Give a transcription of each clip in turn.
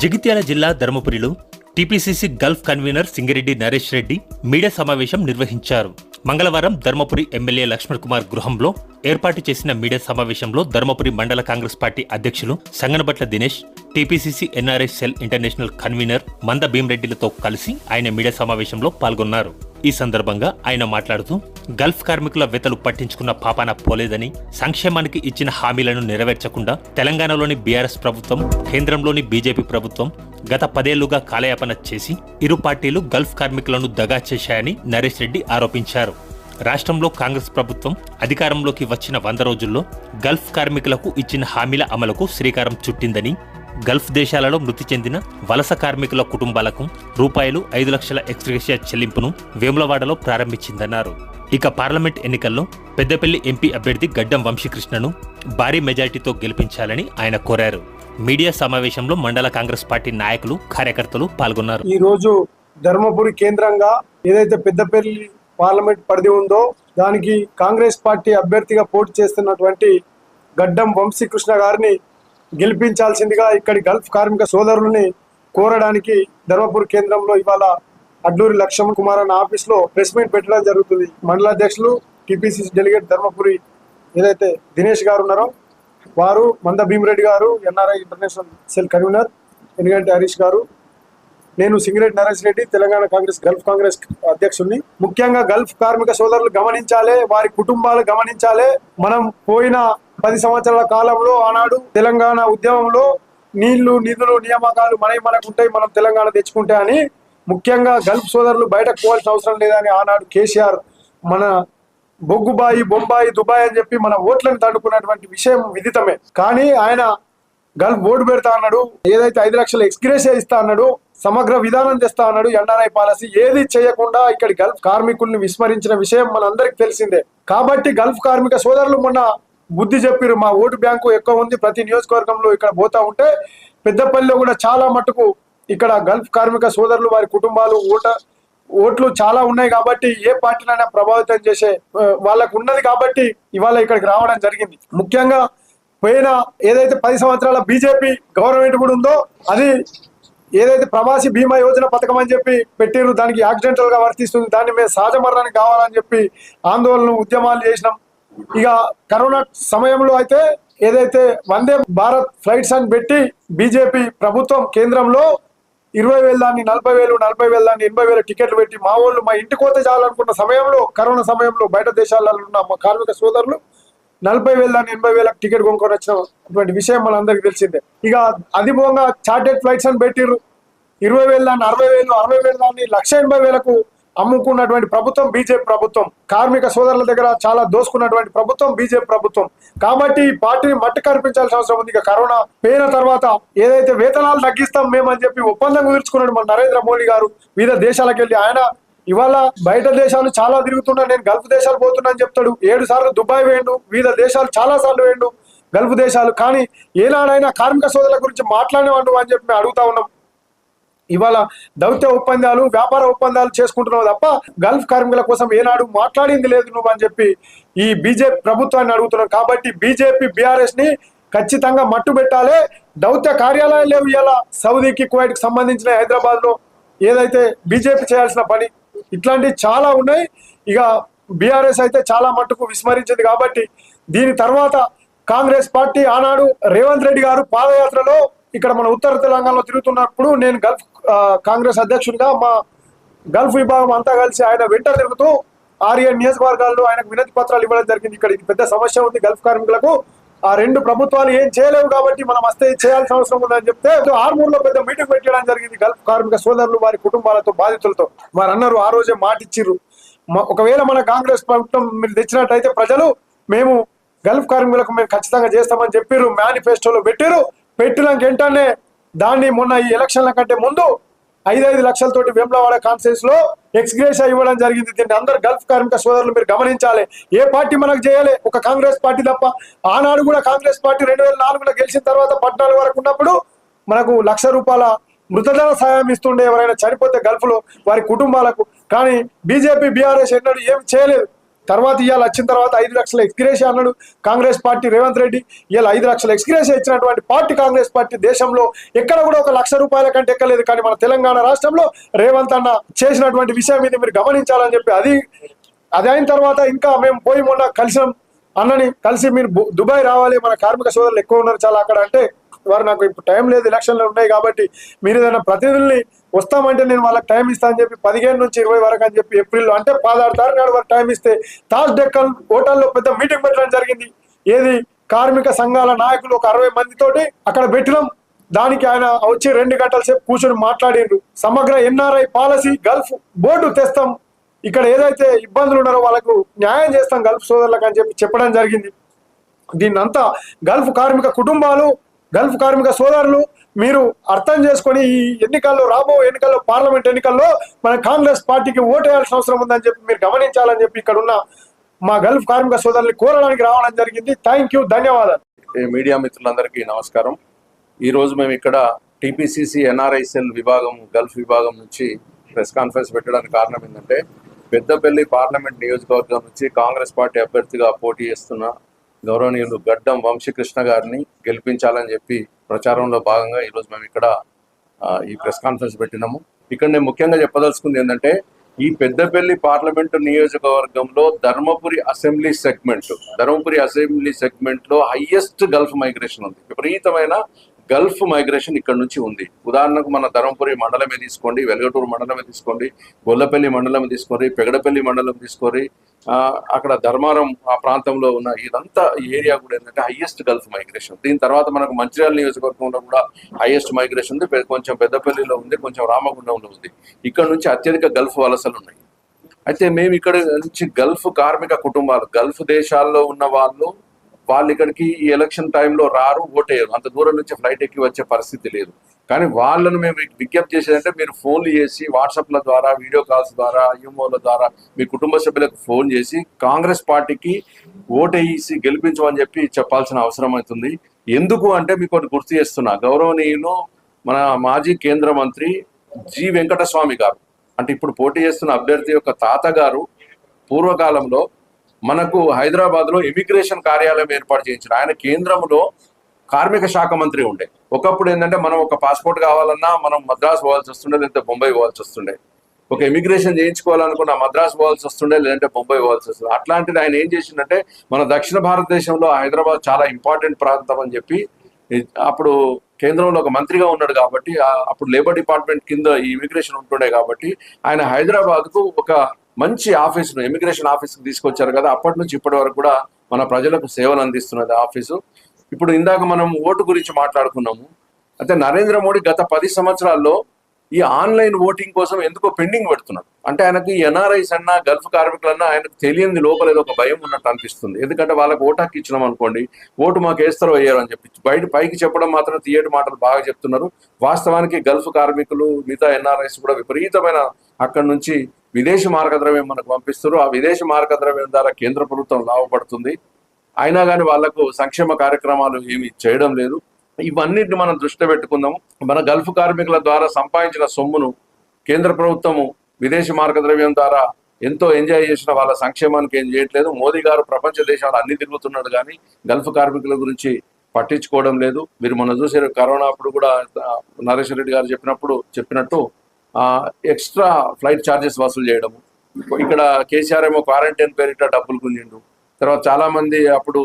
జగిత్యాల జిల్లా ధర్మపురిలో TPCC gulf convener Singireddy Naresh Reddy media సమావేశం నిర్వహించారు. మంగళవారం ధర్మపురి ఎమ్మెల్యే లక్ష్మణ్ కుమార్ గృహంలో ఏర్పాటు చేసిన మీడియా సమావేశంలో ధర్మపురి మండల కాంగ్రెస్ పార్టీ అధ్యక్షులు Sanganabatla Dinesh, TPCC NRI cell international convener Manda భీమరెడ్డిలతో కలిసి ఆయన మీడియా సమావేశంలో పాల్గొన్నారు. ఈ సందర్భంగా ఆయన మాట్లాడుతూ గల్ఫ్ కార్మికుల వెతలు పట్టించుకున్న పాపాన పోలేదని, సంక్షేమానికి ఇచ్చిన హామీలను నెరవేర్చకుండా తెలంగాణలోని బీఆర్ఎస్ ప్రభుత్వం, కేంద్రంలోని బీజేపీ ప్రభుత్వం గత 10 ఏళ్లుగా కాలయాపన చేసి ఇరు పార్టీలు గల్ఫ్ కార్మికులను దగా చేశాయని నరేష్ రెడ్డి ఆరోపించారు. రాష్ట్రంలో కాంగ్రెస్ ప్రభుత్వం అధికారంలోకి వచ్చిన 100 రోజుల్లో గల్ఫ్ కార్మికులకు ఇచ్చిన హామీల అమలుకు శ్రీకారం చుట్టిందని, గల్ఫ్ దేశాలలో మృతి చెందిన వలస కార్మికుల కుటుంబాలకు రూపాయలు 5 లక్షల ఎక్స్గ్రేషియా చెల్లింపును వేములవాడలో ప్రారంభించిందన్నారు. ఇక పార్లమెంట్ ఎన్నికల్లో పెద్దపల్లి ఎంపీ అభ్యర్థి గడ్డం వంశీకృష్ణను భారీ మెజార్టీతో గెలిపించాలని ఆయన కోరారు. మీడియా సమావేశంలో మండల కాంగ్రెస్ పార్టీ నాయకులు, కార్యకర్తలు పాల్గొన్నారు. ఈ రోజు ధర్మపురి కేంద్రంగా ఏదైతే పెద్దపల్లి పార్లమెంట్ పరిధి ఉందో దానికి కాంగ్రెస్ పార్టీ అభ్యర్థిగా పోటీ చేస్తున్నటువంటి గడ్డం వంశీకృష్ణ గారిని గెలిపించాల్సిందిగా ఇక్కడి గల్ఫ్ కార్మిక సోదరులని కోరడానికి ధర్మపురి కేంద్రంలో ఇవాళ అడ్లూరి లక్ష్మణ్ కుమార్ అన్న ఆఫీస్ లో ప్రెస్ మీట్ పెట్టడం జరుగుతుంది. మండల అధ్యక్షులు టీపీసీసీ డెలిగేట్ ధర్మపురి ఏదైతే దినేష్ గారు ఉన్నారో వారు, మంద భీమరెడ్డి గారు NRI international cell convener Enaganti Harish గారు, నేను సింగిరెడ్డి నరేష్ రెడ్డి తెలంగాణ కాంగ్రెస్ గల్ఫ్ కాంగ్రెస్ అధ్యక్షుడిని. ముఖ్యంగా గల్ఫ్ కార్మిక సోదరులు గమనించాలి, వారి కుటుంబాలు గమనించాలి. మనం పోయిన 10 సంవత్సరాల కాలంలో ఆనాడు తెలంగాణ ఉద్యమంలో నీళ్లు, నిధులు, నియామకాలు మనకు ఉంటాయి, మనం తెలంగాణ తెచ్చుకుంటే అని ముఖ్యంగా గల్ఫ్ సోదరులు బయటకు పోవాల్సిన అవసరం లేదని ఆనాడు కేసీఆర్ మన బొగ్గుబాయి, బొంబాయి, దుబాయ్ అని చెప్పి మన ఓట్లను తండుకున్నటువంటి విషయం విదితమే. కానీ ఆయన గల్ఫ్ బోర్డు పెడతా అన్నాడు, ఏదైతే 5 లక్షల ఎక్స్గ్రేషియా ఇస్తా అన్నాడు, సమగ్ర విధానం తెస్తా అన్నాడు, ఎన్ఆర్ఐ పాలసీ ఏది చేయకుండా ఇక్కడి గల్ఫ్ కార్మికుల్ని విస్మరించిన విషయం మనందరికి తెలిసిందే. కాబట్టి గల్ఫ్ కార్మిక సోదరులు మొన్న బుద్ధి చెప్పిరు, మా ఓటు బ్యాంకు ఎక్కువ ఉంది, ప్రతి నియోజకవర్గంలో ఇక్కడ పోతా ఉంటే పెద్దపల్లిలో కూడా చాలా మట్టుకు ఇక్కడ గల్ఫ్ కార్మిక సోదరులు, వారి కుటుంబాలు ఓట్లు చాలా ఉన్నాయి కాబట్టి ఏ పార్టీనైనా ప్రభావితం చేసే వాళ్ళకు ఉన్నది కాబట్టి ఇవాళ ఇక్కడికి రావడం జరిగింది. ముఖ్యంగా పోయిన ఏదైతే 10 సంవత్సరాల బీజేపీ గవర్నమెంట్ కూడా ఉందో అది ఏదైతే ప్రవాసీ బీమా యోజన పథకం అని చెప్పి పెట్టిరు, దానికి యాక్సిడెంటల్ గా వర్తిస్తుంది, దాన్ని మేము సహజ మరణానికి కావాలని చెప్పి ఆందోళన, ఉద్యమాలు చేసినాం. ఇక కరోనా సమయంలో అయితే ఏదైతే వందే భారత్ ఫ్లైట్స్ అని పెట్టి బీజేపీ ప్రభుత్వం కేంద్రంలో 20,000 దాన్ని 40,000, 40,000 దాన్ని 80,000 టికెట్లు పెట్టి మా వాళ్ళు మా ఇంటికి పోతే చాలనుకున్న సమయంలో, కరోనా సమయంలో బయట దేశాలలో ఉన్న మా కార్మిక సోదరులు 40,000 దాన్ని 80,000 టికెట్ కొనుక్కొని వచ్చినటువంటి విషయం మనందరికీ తెలిసిందే. ఇక అధికంగా చార్టెడ్ ఫ్లైట్స్ అని పెట్టిర్రు, 20,000 దాన్ని 60,000, 60,000 దాన్ని 1,80,000కు అమ్ముకున్నటువంటి ప్రభుత్వం బీజేపీ ప్రభుత్వం. కార్మిక సోదరుల దగ్గర చాలా దోసుకున్నటువంటి ప్రభుత్వం బీజేపీ ప్రభుత్వం. కాబట్టి ఈ పార్టీని మట్టి కనిపించాల్సిన అవసరం ఉంది. ఇక కరోనా పోయిన తర్వాత ఏదైతే వేతనాలు తగ్గిస్తాం మేమని చెప్పి ఒప్పందం కుదుర్చుకున్నాడు మన నరేంద్ర మోడీ గారు వివిధ దేశాలకు వెళ్ళి. ఆయన ఇవాళ బయట దేశాలు చాలా తిరుగుతున్నా, నేను గల్ఫ్ దేశాలు పోతున్నా అని చెప్తాడు. 7 సార్లు దుబాయ్ వేయండు, వివిధ దేశాలు చాలా సార్లు వేయండు గల్ఫ్ దేశాలు. కానీ ఏనాడైనా కార్మిక సోదరుల గురించి మాట్లాడేవాడు అని చెప్పి మేము అడుగుతా ఉన్నాం. ఇవాళ దౌత్య ఒప్పందాలు, వ్యాపార ఒప్పందాలు చేసుకుంటున్నావు తప్ప గల్ఫ్ కార్మికుల కోసం ఏనాడు మాట్లాడింది లేదు నువ్వు అని చెప్పి ఈ బీజేపీ ప్రభుత్వాన్ని అడుగుతున్నాం. కాబట్టి బీజేపీ బీఆర్ఎస్ ని ఖచ్చితంగా మట్టు పెట్టాలి. దౌత్య కార్యాలయాలు లేవు ఇలా సౌదీకి, కువైట్కి సంబంధించిన హైదరాబాద్ లో ఏదైతే బీజేపీ చేయాల్సిన పని ఇట్లాంటివి చాలా ఉన్నాయి. ఇక బీఆర్ఎస్ అయితే చాలా మట్టుకు విస్మరించింది. కాబట్టి దీని తర్వాత కాంగ్రెస్ పార్టీ ఆనాడు రేవంత్ రెడ్డి గారు పాదయాత్రలో ఇక్కడ మన ఉత్తర తెలంగాణలో తిరుగుతున్నప్పుడు నేను గల్ఫ్ కాంగ్రెస్ అధ్యక్షుడిగా మా గల్ఫ్ విభాగం అంతా కలిసి ఆయన వెంట తిరుగుతూ 6-7 నియోజకవర్గాల్లో ఆయనకు వినతి పత్రాలు ఇవ్వడం జరిగింది. ఇక్కడ ఇది పెద్ద సమస్య ఉంది గల్ఫ్ కార్మికులకు, ఆ 2 ప్రభుత్వాలు ఏం చేయలేవు కాబట్టి మనం వస్తే చేయాల్సిన అవసరం ఉందని చెప్తే ఆర్మూర్లో పెద్ద మీటింగ్ పెట్టడం జరిగింది గల్ఫ్ కార్మిక సోదరులు, వారి కుటుంబాలతో, బాధితులతో. వారు అన్నారు, ఆ రోజే మాటిచ్చిర్రు, ఒకవేళ మన కాంగ్రెస్ ప్రభుత్వం మీరు తెచ్చినట్టయితే ప్రజలు మేము గల్ఫ్ కార్మికులకు మేము ఖచ్చితంగా చేస్తామని చెప్పిర్రు. మేనిఫెస్టోలో పెట్టినాక వెంటనే దాన్ని మొన్న ఈ ఎలక్షన్ల కంటే ముందు 5 లక్షలతోటి వేములవాడ కాన్ఫరెన్స్ లో ఎక్స్గ్రేషియా ఇవ్వడం జరిగింది. దీన్ని అందరు గల్ఫ్ కార్మిక సోదరులు మీరు గమనించాలి. ఏ పార్టీ మనకు చేయాలి, ఒక కాంగ్రెస్ పార్టీ తప్ప. ఆనాడు కూడా కాంగ్రెస్ పార్టీ 2004లో గెలిచిన తర్వాత 14 వరకు ఉన్నప్పుడు మనకు ₹1,00,000 మృతదేహ సాయం ఇస్తుండే ఎవరైనా చనిపోతే గల్ఫ్ లో వారి కుటుంబాలకు. కానీ బీజేపీ, బీఆర్ఎస్ ఎన్నడూ ఏం చేయలేదు. తర్వాత ఇవాళ వచ్చిన తర్వాత 5 లక్షల ఎక్స్గ్రేషియా అన్నాడు కాంగ్రెస్ పార్టీ రేవంత్ రెడ్డి. ఇవాళ 5 లక్షల ఎక్స్గ్రేషియా ఇచ్చినటువంటి పార్టీ కాంగ్రెస్ పార్టీ దేశంలో ఎక్కడ కూడా 1 లక్ష రూపాయల కంటే ఎక్కలేదు. కానీ మన తెలంగాణ రాష్ట్రంలో రేవంత్ అన్న చేసినటువంటి విషయం ఇది మీరు గమనించాలని చెప్పి అది అయిన తర్వాత ఇంకా మేము పోయి మొన్న కలిసాం అన్నని కలిసి మీరు దుబాయ్ రావాలి, మన కార్మిక సోదరులు ఎక్కువ ఉన్నారు చాలా అక్కడ అంటే వారు నాకు ఇప్పుడు టైం లేదు, ఎలక్షన్లు ఉన్నాయి కాబట్టి మీరు ఏదైనా ప్రతినిధుల్ని వస్తామంటే నేను వాళ్ళకి టైం ఇస్తాను అని చెప్పి 15 నుంచి 20 వరకు అని చెప్పి ఏప్రిల్లో అంటే 16 తారీఖు నాడు వరకు టైం ఇస్తే తాజ్ డెక్కన్ హోటల్లో పెద్ద మీటింగ్ పెట్టడం జరిగింది. ఏది కార్మిక సంఘాల నాయకులు ఒక 60 మందితోటి అక్కడ పెట్టినాం. దానికి ఆయన వచ్చి 2 గంటల సేపు కూర్చొని మాట్లాడిండ్రు. సమగ్ర ఎన్ఆర్ఐ పాలసీ గల్ఫ్ బోర్డు తెస్తాం, ఇక్కడ ఏదైతే ఇబ్బందులు ఉన్నారో వాళ్ళకు న్యాయం చేస్తాం గల్ఫ్ సోదరులకు అని చెప్పి చెప్పడం జరిగింది. దీన్నంతా గల్ఫ్ కార్మిక కుటుంబాలు, గల్ఫ్ కార్మిక సోదరులు మీరు అర్థం చేసుకొని ఈ ఎన్నికల్లో రాబో ఎన్నికల్లో పార్లమెంట్ ఎన్నికల్లో మన కాంగ్రెస్ పార్టీకి ఓటు వేయాల్సిన అవసరం ఉందని చెప్పి మీరు గమనించాలని చెప్పి ఇక్కడ ఉన్న మా గల్ఫ్ కార్మిక సోదరుల్ని కోరడానికి రావడం జరిగింది. థ్యాంక్ యూ, ధన్యవాదాలు. మీడియా మిత్రులందరికీ నమస్కారం. ఈరోజు మేము ఇక్కడ టీపీసీసీ ఎన్ఆర్ఐ సెల్ విభాగం గల్ఫ్ విభాగం నుంచి ప్రెస్ కాన్ఫరెన్స్ పెట్టడానికి కారణం ఏంటంటే పెద్దపల్లి పార్లమెంట్ నియోజకవర్గం నుంచి కాంగ్రెస్ పార్టీ అభ్యర్థిగా పోటీ చేస్తున్న గౌరవనీయులు గడ్డం వంశీకృష్ణ గారిని గెలిపించాలని చెప్పి ప్రచారంలో భాగంగా ఈరోజు మేము ఇక్కడ ఈ ప్రెస్ కాన్ఫరెన్స్ పెట్టినాము. ఇక్కడ నేను ముఖ్యంగా చెప్పదలుచుకుంది ఏంటంటే ఈ పెద్దపల్లి పార్లమెంటు నియోజకవర్గంలో ధర్మపురి అసెంబ్లీ సెగ్మెంట్ లో హైయెస్ట్ గల్ఫ్ మైగ్రేషన్ ఉంది. విపరీతమైన గల్ఫ్ మైగ్రేషన్ ఇక్కడ నుంచి ఉంది. ఉదాహరణకు మన ధర్మపురి మండలమే తీసుకోండి, వెలుగటూరు మండలమే తీసుకోండి, గొల్లపల్లి మండలం తీసుకోండి, పెగడపల్లి మండలం తీసుకోండి, అక్కడ ధర్మారం ఆ ప్రాంతంలో ఉన్న ఇదంతా ఏరియా కూడా ఏంటంటే హైయెస్ట్ గల్ఫ్ మైగ్రేషన్. దీని తర్వాత మనకు మంచిర్యాల నియోజకవర్గంలో కూడా హైయెస్ట్ మైగ్రేషన్ ఉంది, కొంచెం పెద్దపల్లిలో ఉంది, కొంచెం రామగుండంలో ఉంది. ఇక్కడ నుంచి అత్యధిక గల్ఫ్ వలసలు ఉన్నాయి. అయితే మేము ఇక్కడ నుంచి గల్ఫ్ కార్మిక కుటుంబాలు, గల్ఫ్ దేశాల్లో ఉన్న వాళ్ళు ఇక్కడికి ఈ ఎలక్షన్ టైంలో రారు, ఓటేయరు. అంత దూరం నుంచి ఫ్లైట్ ఎక్కి వచ్చే పరిస్థితి లేదు. కానీ వాళ్ళను మేము విజ్ఞప్తి చేసేదంటే మీరు ఫోన్లు చేసి వాట్సాప్ల ద్వారా, వీడియో కాల్స్ ద్వారా, ఐఎంఓల ద్వారా మీ కుటుంబ సభ్యులకు ఫోన్ చేసి కాంగ్రెస్ పార్టీకి ఓటేసి గెలిపించమని చెప్పి చెప్పాల్సిన అవసరం అవుతుంది. ఎందుకు అంటే మీకు ఒకటి గుర్తు చేస్తున్నా, గౌరవనీయులు మన మాజీ కేంద్ర మంత్రి జి వెంకటస్వామి గారు అంటే ఇప్పుడు పోటీ చేస్తున్న అభ్యర్థి యొక్క తాతగారు పూర్వకాలంలో మనకు హైదరాబాద్లో ఇమిగ్రేషన్ కార్యాలయం ఏర్పాటు చేయించారు. ఆయన కేంద్రంలో కార్మిక శాఖ మంత్రి ఉండే. ఒకప్పుడు ఏంటంటే మనం ఒక పాస్పోర్ట్ కావాలన్నా మనం మద్రాసు పోవాల్సి వస్తుండే, లేదంటే బొంబాయి పోవాల్సి వస్తుండే. ఒక ఇమిగ్రేషన్ చేయించుకోవాలనుకున్న మద్రాసు పోవాల్సి వస్తుండే, లేదంటే బొంబాయి పోవాల్సి వస్తుండే. అట్లాంటిది ఆయన ఏం చేసిందంటే మన దక్షిణ భారతదేశంలో హైదరాబాద్ చాలా ఇంపార్టెంట్ ప్రాంతం అని చెప్పి అప్పుడు కేంద్రంలో ఒక మంత్రిగా ఉన్నాడు కాబట్టి అప్పుడు లేబర్ డిపార్ట్మెంట్ కింద ఈ ఇమిగ్రేషన్ ఉంటుండే కాబట్టి ఆయన హైదరాబాద్కు ఒక మంచి ఆఫీసును, ఇమిగ్రేషన్ ఆఫీస్కి తీసుకొచ్చారు కదా. అప్పటి నుంచి ఇప్పటి వరకు కూడా మన ప్రజలకు సేవలు అందిస్తున్నది ఆఫీసు. ఇప్పుడు ఇందాక మనం ఓటు గురించి మాట్లాడుకున్నాము. అయితే నరేంద్ర మోడీ గత 10 సంవత్సరాల్లో ఈ ఆన్లైన్ ఓటింగ్ కోసం ఎందుకో పెండింగ్ పెడుతున్నాడు. అంటే ఆయనకి ఎన్ఆర్ఐస్ అన్నా గల్ఫ్ కార్మికులన్నా ఆయనకు తెలియని లోపల ఏదో ఒక భయం ఉన్నట్టు అనిపిస్తుంది. ఎందుకంటే వాళ్ళకి ఓటాకి ఇచ్చినాం అనుకోండి, ఓటు మాకు వేస్తారో వేయరు అని చెప్పి పైకి చెప్పడం మాత్రం తీయటి మాటలు బాగా చెప్తున్నారు. వాస్తవానికి గల్ఫ్ కార్మికులు మిగతా ఎన్ఆర్ఐస్ కూడా విపరీతమైన అక్కడి నుంచి విదేశీ మార్గద్రవ్యం మనకు పంపిస్తారు. ఆ విదేశీ మార్గద్రవ్యం ద్వారా కేంద్ర ప్రభుత్వం లాభపడుతుంది. అయినా కానీ వాళ్లకు సంక్షేమ కార్యక్రమాలు ఏమి చేయడం లేదు. ఇవన్నిటిని మనం దృష్టిలో పెట్టుకుందాము. మన గల్ఫ్ కార్మికుల ద్వారా సంపాదించిన సొమ్మును కేంద్ర ప్రభుత్వము విదేశీ మార్గద్రవ్యం ద్వారా ఎంతో ఎంజాయ్ చేసిన వాళ్ళ సంక్షేమానికి ఏం చేయట్లేదు. మోదీ గారు ప్రపంచ దేశాలు అన్ని తిరుగుతున్నాడు కానీ గల్ఫ్ కార్మికుల గురించి పట్టించుకోవడం లేదు. మీరు మొన్న చూసారు కరోనా అప్పుడు కూడా నరేష్ రెడ్డి గారు చెప్పినట్టు ఎక్స్ట్రా ఫ్లైట్ ఛార్జెస్ వసూలు చేయడము. ఇక్కడ కేసీఆర్ ఏమో క్వారంటైన్ పేరిట డబ్బులు గుంజిండు. తర్వాత చాలా మంది అప్పుడు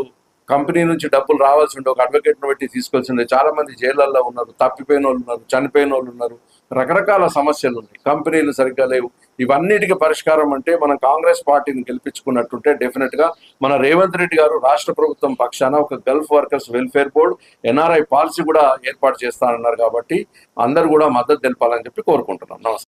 కంపెనీ నుంచి డబ్బులు రావాల్సి ఉండే, ఒక అడ్వకేట్ను పెట్టి తీసుకొచ్చి ఉండే. చాలా మంది జైళ్ళల్లో ఉన్నారు, తప్పిపోయిన వాళ్ళు ఉన్నారు, చనిపోయిన వాళ్ళు ఉన్నారు, రకరకాల సమస్యలు ఉన్నాయి, కంపెనీలు సరిగ్గా లేవు. ఇవన్నిటికీ పరిష్కారం అంటే మనం కాంగ్రెస్ పార్టీని గెలిపించుకున్నట్టుంటే డెఫినెట్ గా మన రేవంత్ రెడ్డి గారు రాష్ట్ర ప్రభుత్వం పక్షాన ఒక Gulf workers welfare board, NRI policy కూడా ఏర్పాటు చేస్తానన్నారు. కాబట్టి అందరూ కూడా మద్దతు తెలపాలని చెప్పి కోరుకుంటున్నాం. నమస్తే.